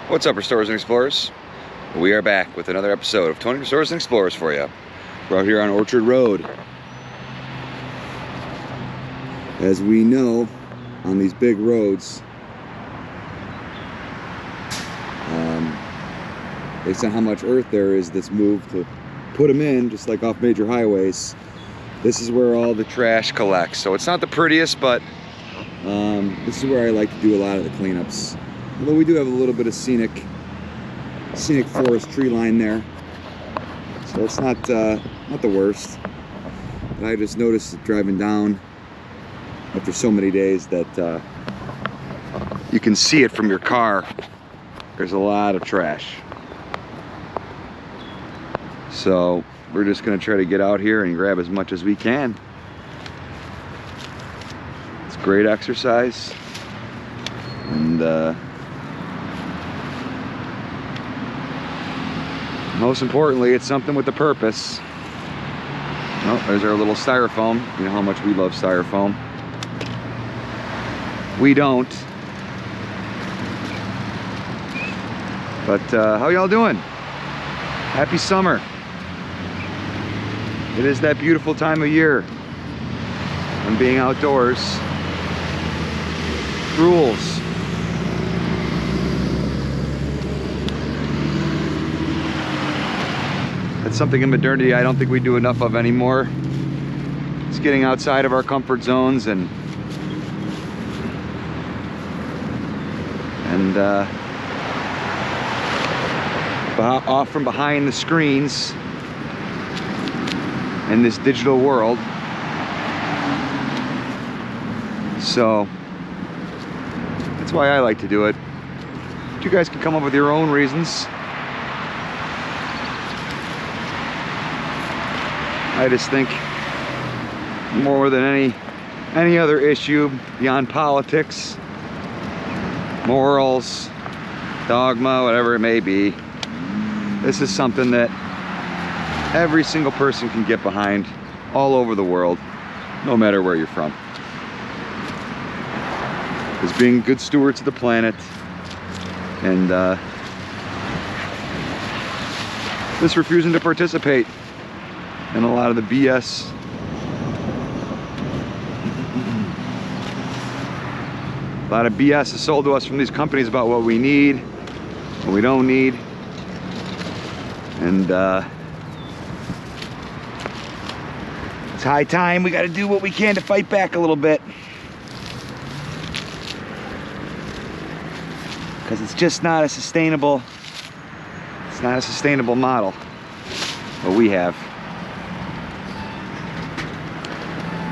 What's up, Restorers and Explorers? We are back with another episode of Tony Restorers and Explorers for you. We're out here on Orchard Road. As we know, on these big roads, based on how much earth there is that's moved to put them in, just like off major highways, this is where all the trash collects. So it's not the prettiest, but this is where I like to do a lot of the cleanups. Although we do have a little bit of scenic forest tree line there, so it's not the worst. But I just noticed driving down after so many days that you can see it from your car. There's a lot of trash. So we're just gonna try to get out here and grab as much as we can. It's great exercise, and most importantly, it's something with a purpose. Oh, there's our little styrofoam. You know how much we love styrofoam. We don't. But how y'all doing? Happy summer. It is that beautiful time of year when being outdoors rules. That's something in modernity I don't think we do enough of anymore. It's getting outside of our comfort zones and off from behind the screens in this digital world. So that's why I like to do it. But you guys can come up with your own reasons. I just think more than any other issue beyond politics, morals, dogma, whatever it may be, this is something that every single person can get behind all over the world, no matter where you're from. As being good stewards of the planet, and just refusing to participate in a lot of the BS. A lot of BS is sold to us from these companies about what we need, what we don't need. And it's high time we got to do what we can to fight back a little bit. Because it's just not a sustainable, model, what we have.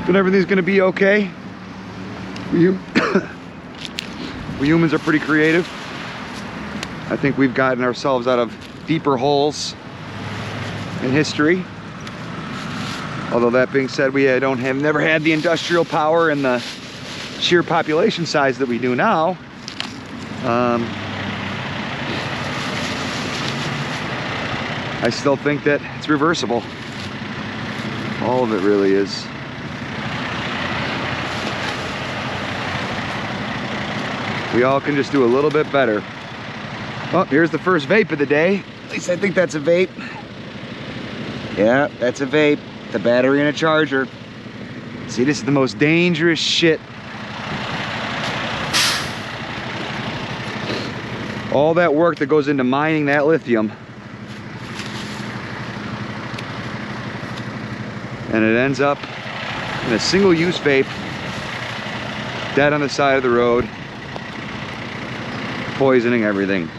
But everything's gonna be okay. We humans are pretty creative. I think we've gotten ourselves out of deeper holes in history. Although that being said, we never had the industrial power and the sheer population size that we do now. I still think that it's reversible. All of it really is. We all can just do a little bit better. Oh, here's the first vape of the day. At least I think that's a vape. Yeah, that's a vape. The battery and a charger. See, this is the most dangerous shit. All that work that goes into mining that lithium. And it ends up in a single-use vape, dead on the side of the road, poisoning everything.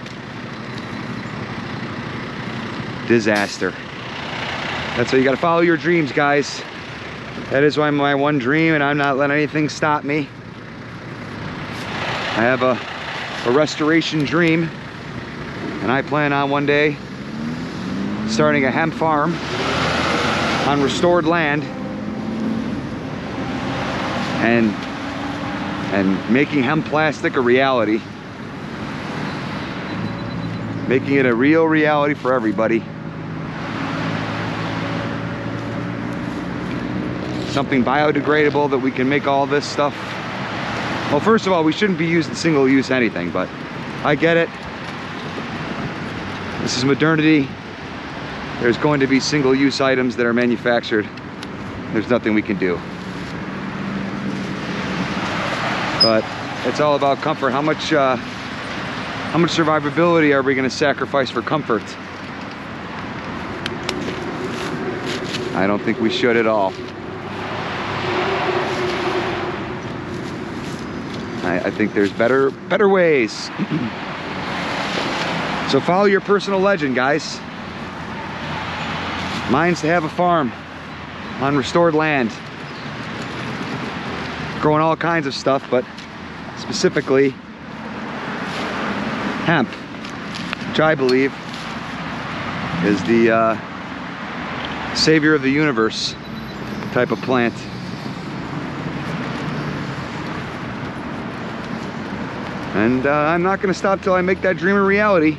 Disaster. That's why you gotta follow your dreams, guys. That is my one dream, and I'm not letting anything stop me. I have a restoration dream, and I plan on one day starting a hemp farm on restored land and making hemp plastic a reality. Making it a real reality for everybody. Something biodegradable that we can make all this stuff. Well, first of all, we shouldn't be using single-use anything, but I get it. This is modernity. There's going to be single-use items that are manufactured. There's nothing we can do. But it's all about comfort. How much survivability are we going to sacrifice for comfort? I don't think we should at all. I think there's better ways. So follow your personal legend, guys. Mine's to have a farm on restored land, growing all kinds of stuff, but specifically hemp, which I believe is the savior of the universe type of plant. And I'm not going to stop till I make that dream a reality.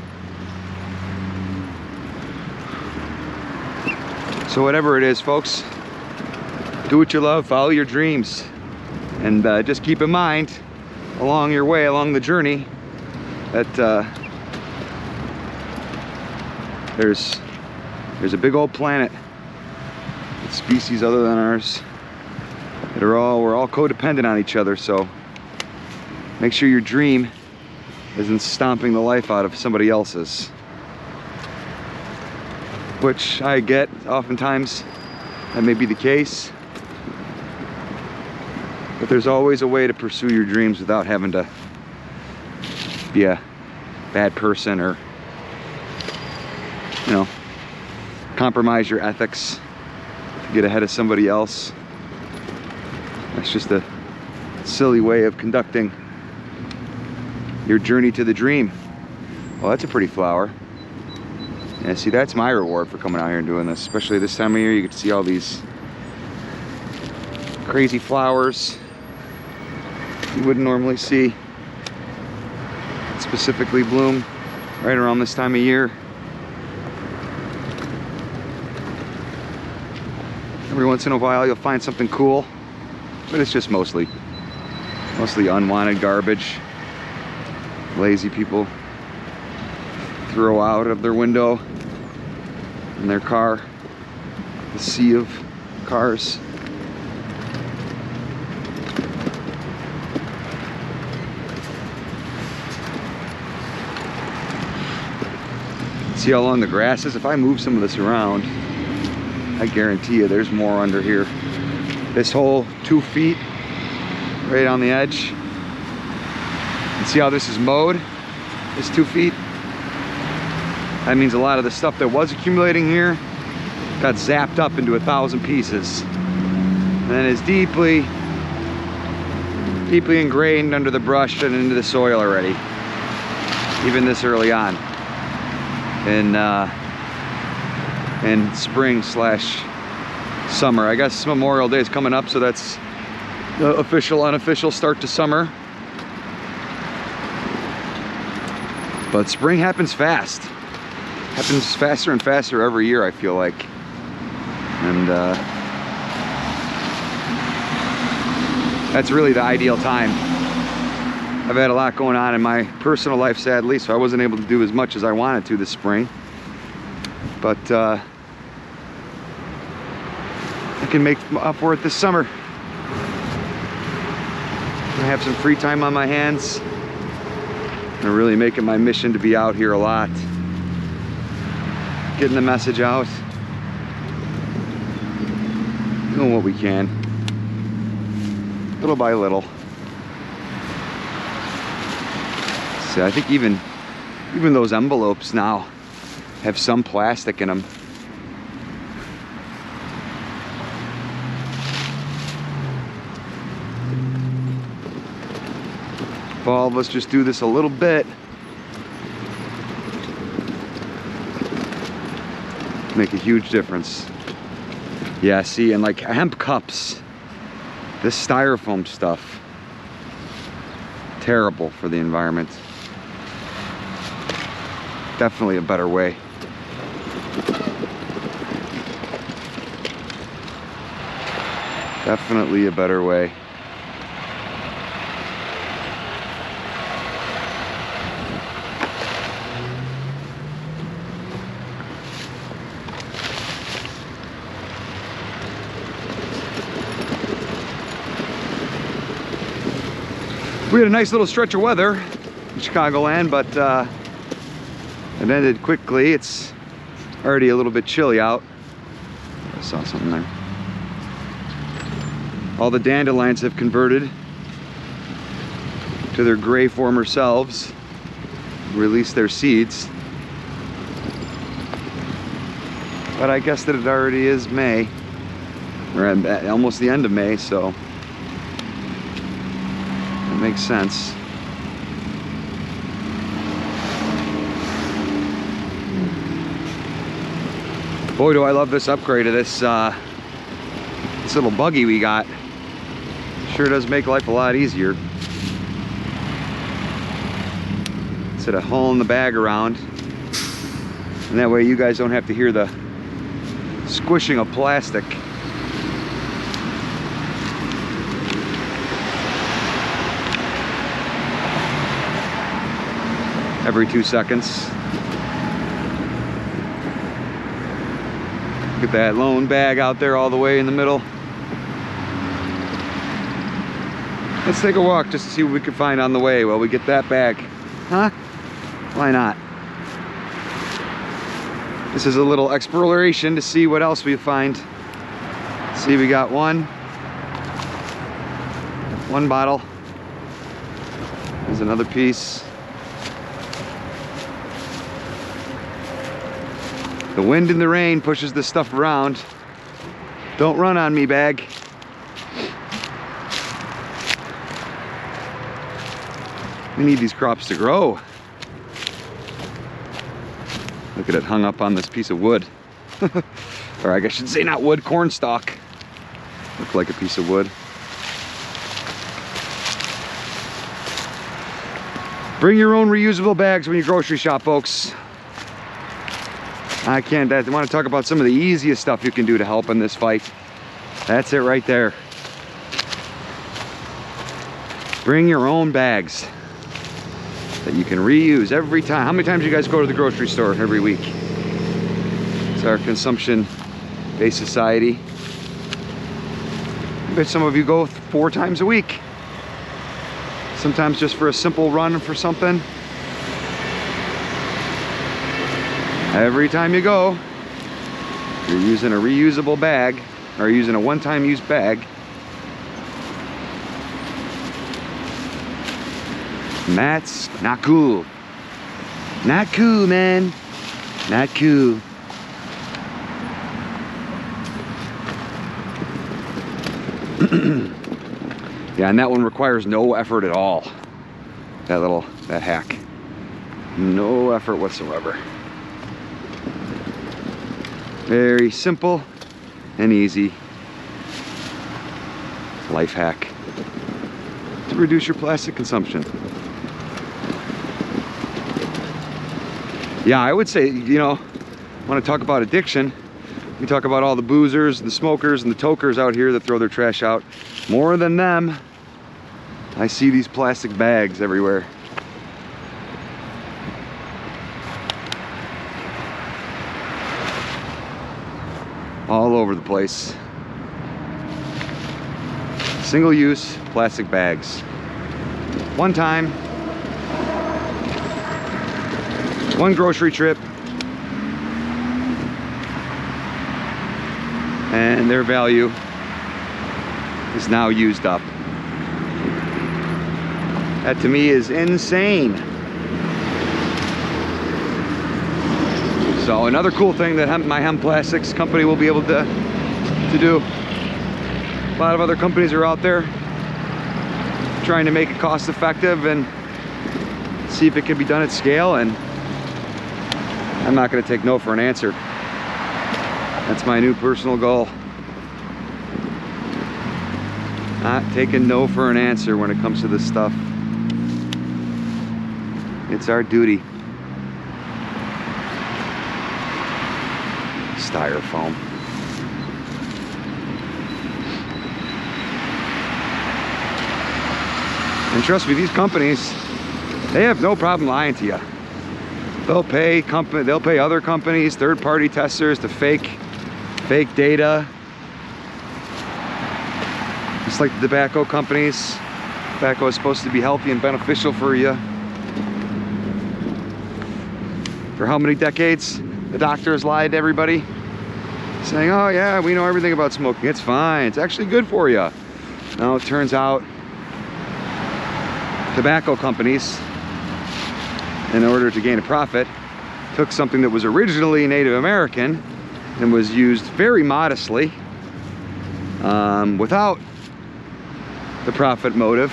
So whatever it is, folks, do what you love, follow your dreams, and just keep in mind along your way, along the journey, that there's a big old planet with species other than ours that we're all codependent on each other. So make sure your dream isn't stomping the life out of somebody else's. Which I get, oftentimes that may be the case. But there's always a way to pursue your dreams without having to be a bad person or, you know, compromise your ethics to get ahead of somebody else. That's just a silly way of conducting your journey to the dream. Well, that's a pretty flower. Yeah, see, that's my reward for coming out here and doing this. Especially this time of year, you get to see all these crazy flowers you wouldn't normally see specifically bloom right around this time of year. Every once in a while you'll find something cool, but it's just mostly unwanted garbage lazy people throw out of their window in their car, the sea of cars. See how long the grass is? If I move some of this around, I guarantee you there's more under here. This whole 2 feet right on the edge. And see how this is mowed? This 2 feet? That means a lot of the stuff that was accumulating here got zapped up into 1,000 pieces. And then is deeply ingrained under the brush and into the soil already. Even this early on. In spring / summer. I guess Memorial Day is coming up, so that's the official, unofficial start to summer. But spring happens fast. Happens faster and faster every year, I feel like. And that's really the ideal time. I've had a lot going on in my personal life, sadly, so I wasn't able to do as much as I wanted to this spring. But I can make up for it this summer. I have some free time on my hands. I'm really making my mission to be out here a lot. Getting the message out. Doing what we can. Little by little. See, I think even those envelopes now have some plastic in them. If all of us just do this a little bit, make a huge difference. Yeah, see, and like hemp cups, this styrofoam stuff, terrible for the environment. Definitely a better way. Definitely a better way. We had a nice little stretch of weather in Chicagoland, but it ended quickly. It's already a little bit chilly out. I saw something there. All the dandelions have converted to their gray former selves, released their seeds. But I guess that it already is May. We're at almost the end of May, so it makes sense. Boy, do I love this upgrade of this little buggy we got. Sure does make life a lot easier. Instead of hauling the bag around. And that way you guys don't have to hear the squishing of plastic. Every 2 seconds. Look at that lone bag out there all the way in the middle. Let's take a walk just to see what we can find on the way while we get that bag. Huh? Why not? This is a little exploration to see what else we find. See, we got one bottle. There's another piece. The wind and the rain pushes this stuff around. Don't run on me, bag. We need these crops to grow. Look at it hung up on this piece of wood. Or I guess I should say not wood, corn stalk. Look like a piece of wood. Bring your own reusable bags when you grocery shop, folks. I want to talk about some of the easiest stuff you can do to help in this fight. That's it right there. Bring your own bags that you can reuse every time. How many times do you guys go to the grocery store every week? It's our consumption-based society. I bet some of you go 4 times a week. Sometimes just for a simple run for something. Every time you go, you're using a reusable bag or using a one-time use bag. And that's not cool. Not cool, man. Not cool. Yeah, and that one requires no effort at all. That hack. No effort whatsoever. Very simple and easy life hack to reduce your plastic consumption. Yeah, I would say, you know, want to talk about addiction. We talk about all the boozers, the smokers, and the tokers out here that throw their trash out. More than them, I see these plastic bags everywhere. All over the place. Single-use plastic bags. One time, one grocery trip, and their value is now used up. That to me is insane. So another cool thing that my hemp plastics company will be able to do. A lot of other companies are out there trying to make it cost effective and see if it can be done at scale, and I'm not going to take no for an answer. That's my new personal goal. Not taking no for an answer when it comes to this stuff. It's our duty. Styrofoam. And trust me, these companies, they have no problem lying to you. They'll pay other companies, third-party testers to fake data. Just like the tobacco companies. Tobacco is supposed to be healthy and beneficial for you. For how many decades the doctors lied to everybody, saying, oh yeah, we know everything about smoking, it's fine, it's actually good for you. Now it turns out tobacco companies, in order to gain a profit, took something that was originally Native American and was used very modestly, without the profit motive,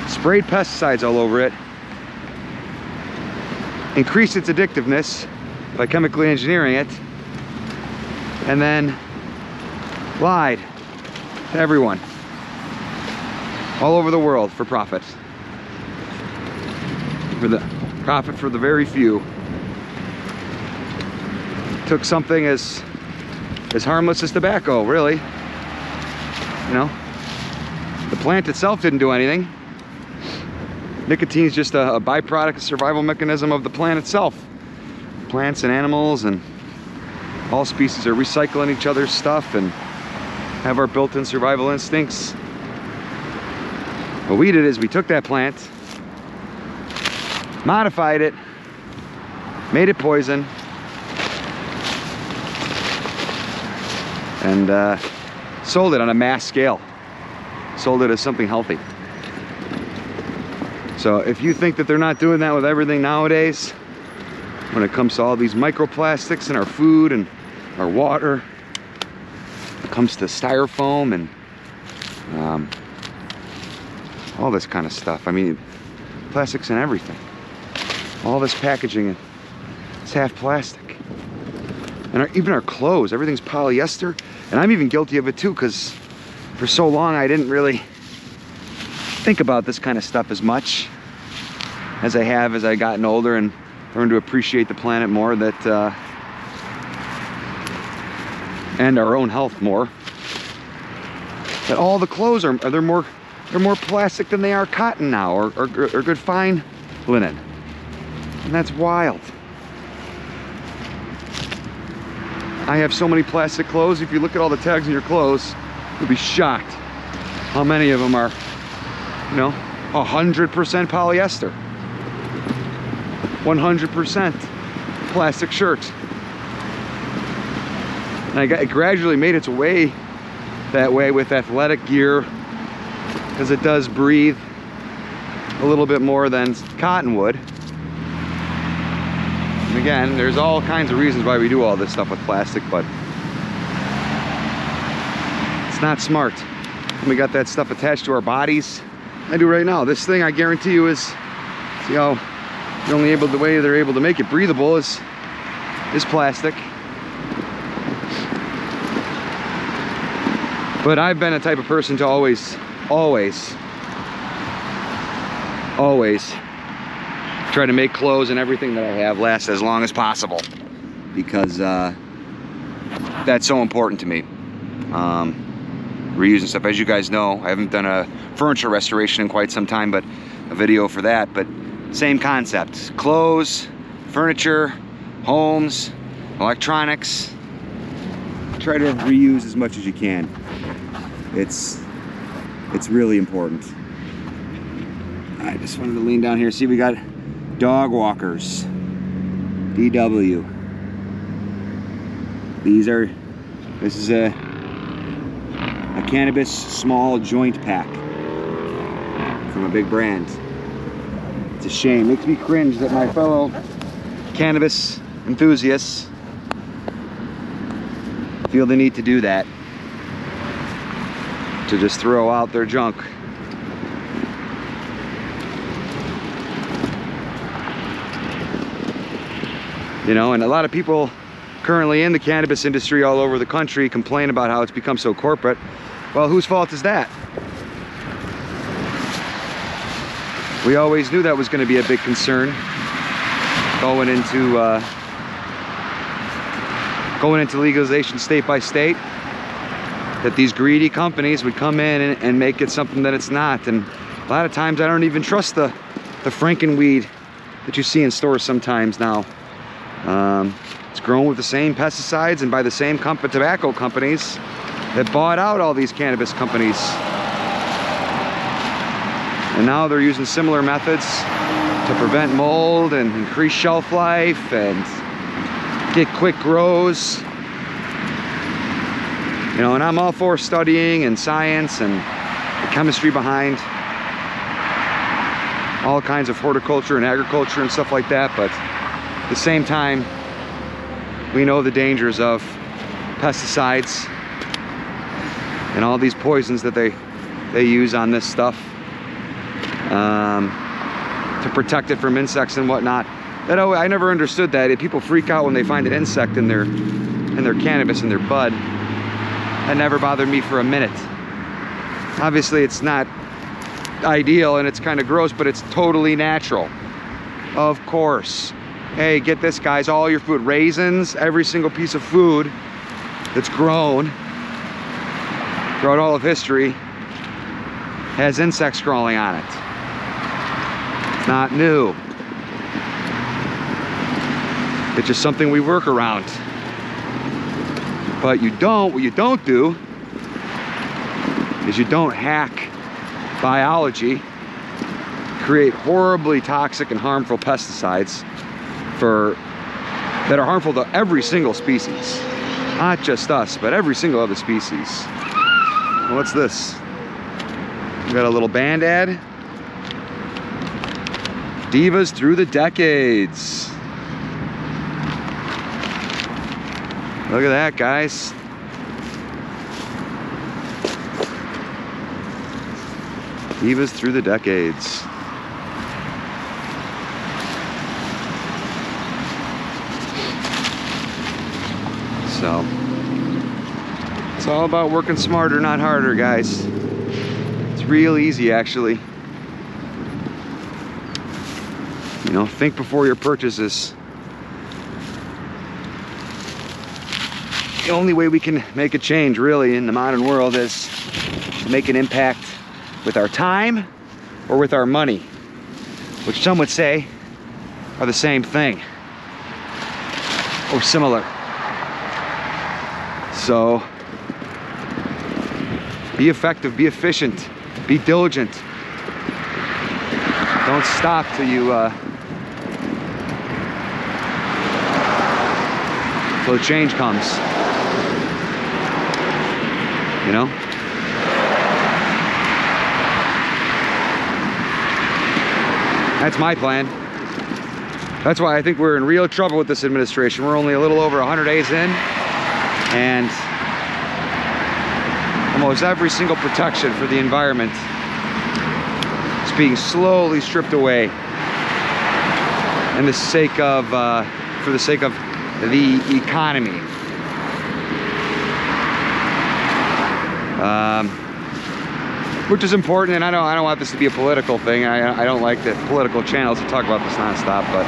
sprayed pesticides all over it, increased its addictiveness by chemically engineering it, and then lied to everyone all over the world for profit. For the profit for the very few. Took something as harmless as tobacco, really. You know, the plant itself didn't do anything. Nicotine is just a byproduct, a survival mechanism of the plant itself. Plants and animals and all species are recycling each other's stuff and have our built-in survival instincts. What we did is we took that plant, modified it, made it poison, and sold it on a mass scale. Sold it as something healthy. So if you think that they're not doing that with everything nowadays, when it comes to all these microplastics in our food and our water, it comes to styrofoam and all this kind of stuff. I mean, plastics in everything. All this packaging, it's half plastic. And even our clothes, everything's polyester. And I'm even guilty of it too, because for so long I didn't really think about this kind of stuff as much as I have as I gotten older and learned to appreciate the planet more, and our own health more. That all the clothes they're more plastic than they are cotton now, or good fine linen. And that's wild. I have so many plastic clothes. If you look at all the tags on your clothes, you'll be shocked how many of them are, you know, 100% polyester, 100% plastic shirts. And it gradually made its way that way with athletic gear, because it does breathe a little bit more than cotton would. And again, there's all kinds of reasons why we do all this stuff with plastic, but it's not smart. And we got that stuff attached to our bodies. I do right now. This thing, I guarantee you, is, see how the way they're able to make it breathable is plastic. But I've been a type of person to always try to make clothes and everything that I have last as long as possible, because that's so important to me. Reusing stuff. As you guys know, I haven't done a furniture restoration in quite some time, but a video for that. But same concept. Clothes, furniture, homes, electronics. Try to reuse as much as you can. It's really important. I just wanted to lean down here. See, we got dog walkers. DW. This is a Cannabis small joint pack from a big brand. It's a shame. Makes me cringe that my fellow cannabis enthusiasts feel the need to do that, to just throw out their junk. You know, and a lot of people currently in the cannabis industry all over the country complain about how it's become so corporate. Well, whose fault is that? We always knew that was going to be a big concern going into legalization state by state, that these greedy companies would come in and make it something that it's not. And a lot of times I don't even trust the Frankenweed that you see in stores sometimes now. It's grown with the same pesticides and by the same tobacco companies that bought out all these cannabis companies And now they're using similar methods to prevent mold and increase shelf life and get quick grows. You know, and I'm all for studying and science and the chemistry behind all kinds of horticulture and agriculture and stuff like that, but at the same time, we know the dangers of pesticides and all these poisons that they use on this stuff to protect it from insects and whatnot. That I never understood that. People freak out when they find an insect in their cannabis, in their bud. That never bothered me for a minute. Obviously, it's not ideal and it's kind of gross, but it's totally natural. Of course. Hey, get this, guys, all your food, raisins, every single piece of food that's grown throughout all of history has insects crawling on it. It's not new. It's just something we work around. But what you don't do is you don't hack biology, create horribly toxic and harmful pesticides that are harmful to every single species. Not just us, but every single other species. What's this? We got a little band ad. Divas through the decades. Look at that, guys. Divas through the decades. So, it's all about working smarter, not harder, guys. It's real easy, actually. You know, think before your purchases. The only way we can make a change, really, in the modern world is to make an impact with our time or with our money, which some would say are the same thing or similar. So be effective, be efficient, be diligent. Don't stop till the change comes. You know? That's my plan. That's why I think we're in real trouble with this administration. We're only a little over 100 days in, and almost every single protection for the environment is being slowly stripped away in the sake of, for the sake of the economy. Which is important, and I don't want this to be a political thing. I don't like the political channels to talk about this nonstop, but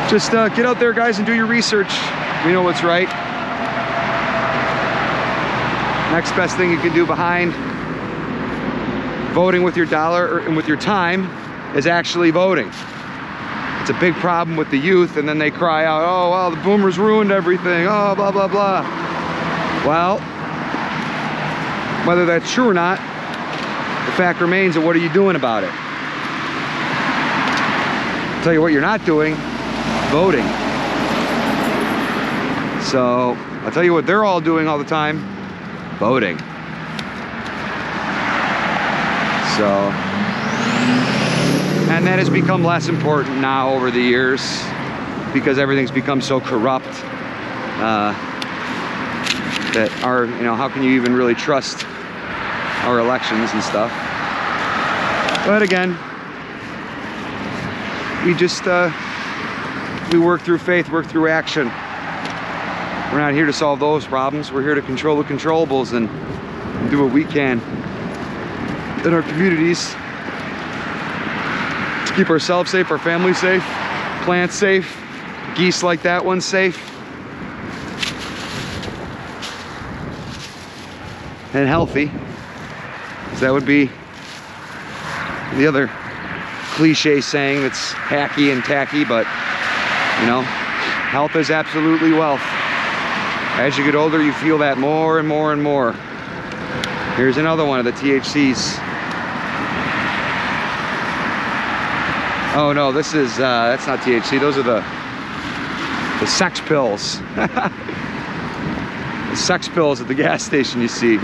just get out there, guys, and do your research. We know what's right. Next best thing you can do behind voting with your dollar and with your time is actually voting. It's a big problem with the youth, and then they cry out, oh, well, the boomers ruined everything, oh, blah, blah, blah. Well, whether that's true or not, the fact remains that what are you doing about it? I'll tell you what you're not doing, voting. So, I'll tell you what they're all doing all the time, voting. So, and that has become less important now over the years because everything's become so corrupt that how can you even really trust our elections and stuff? But again, we just we work through faith, work through action. We're not here to solve those problems. We're here to control the controllables and do what we can in our communities to keep ourselves safe, our families safe, plants safe, geese like that one safe, and healthy. So that would be the other cliche saying that's hacky and tacky, but you know, health is absolutely wealth. As you get older, you feel that more and more and more. Here's another one of the THCs. Oh no, this is, that's not THC. Those are the sex pills. The sex pills at the gas station you see.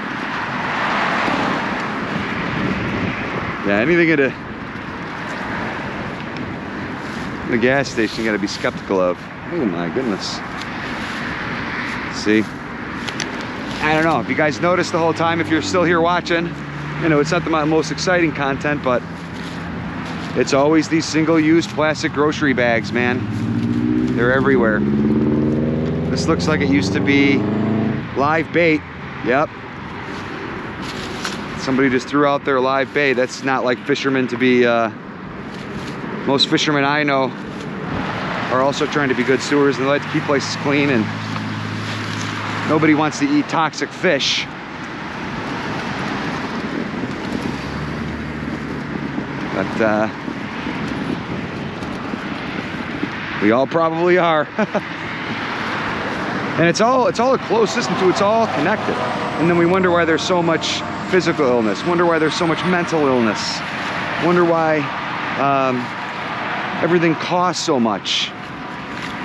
Yeah, anything at the gas station you gotta be skeptical of. Oh my goodness. See? I don't know if you guys noticed the whole time, if you're still here watching, you know, it's not the most exciting content, but it's always these single-use plastic grocery bags, man. They're everywhere. This looks like it used to be live bait. Yep. Somebody just threw out their live bait. That's not like fishermen to be, most fishermen I know are also trying to be good stewards and they like to keep places clean, and nobody wants to eat toxic fish. But we all probably are. And it's all a closed system too. It's all connected. And then we wonder why there's so much physical illness. Wonder why there's so much mental illness. Wonder why everything costs so much.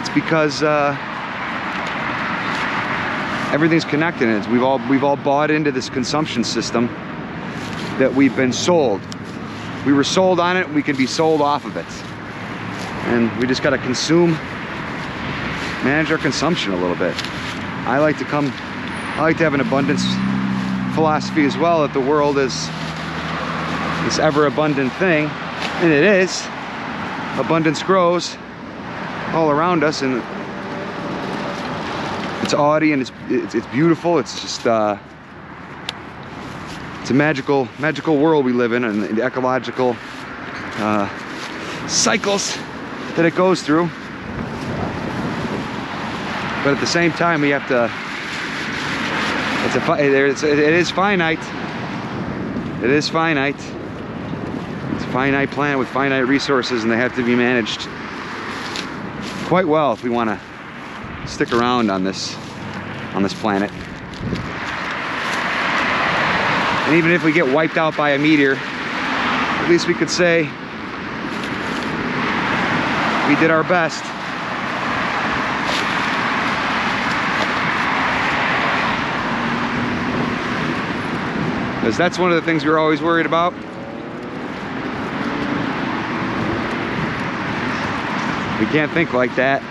It's because everything's connected. And we've all bought into this consumption system that we've been sold. We were sold on it. We can be sold off of it. And we just got to manage our consumption a little bit. I like to have an abundance philosophy as well, that the world is this ever abundant thing, and it is. Abundance grows all around us, and it's audy and it's beautiful. It's just it's a magical world we live in, and the ecological cycles that it goes through. But at the same time, we have to. It is finite. It is finite. It's a finite planet with finite resources, and they have to be managed quite well if we want to stick around on this planet. And even if we get wiped out by a meteor, at least we could say we did our best. Because that's one of the things we're always worried about. We can't think like that.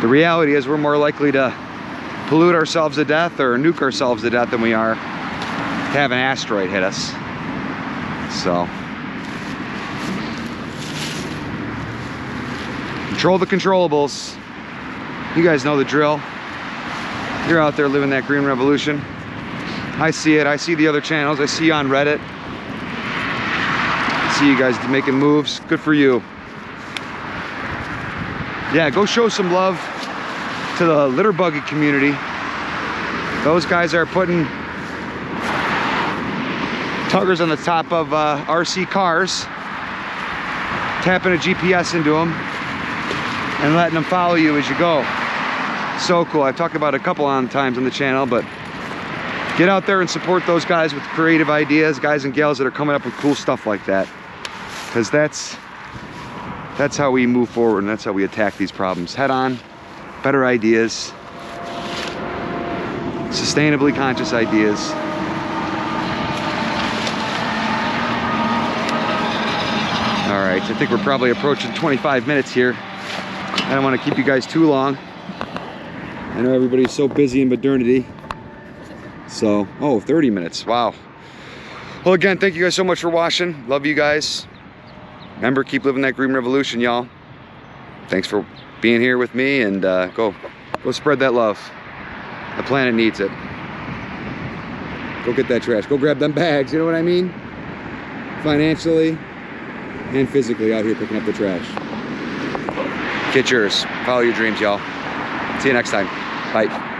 The reality is we're more likely to pollute ourselves to death or nuke ourselves to death than we are to have an asteroid hit us. So, control the controllables. You guys know the drill. You're out there living that green revolution. I see it. I see the other channels. I see you on Reddit. I see you guys making moves. Good for you. Yeah, go show some love to the litter buggy community. Those guys are putting tuggers on the top of RC cars, tapping a GPS into them, and letting them follow you as you go. So cool. I've talked about it a couple of times on the channel, but get out there and support those guys with creative ideas, guys and gals that are coming up with cool stuff like that. Because that's how we move forward, and that's how we attack these problems head on. Better ideas, sustainably conscious ideas. All right, I think we're probably approaching 25 minutes here. I don't want to keep you guys too long. I know everybody's so busy in modernity. So, oh, 30 minutes, wow. Well, again, thank you guys so much for watching. Love you guys. Remember, keep living that green revolution, y'all. Thanks for being here with me, and go spread that love. The planet needs it. Go get that trash. Go grab them bags, you know what I mean? Financially and physically out here picking up the trash. Get yours. Follow your dreams, y'all. See you next time. Bye.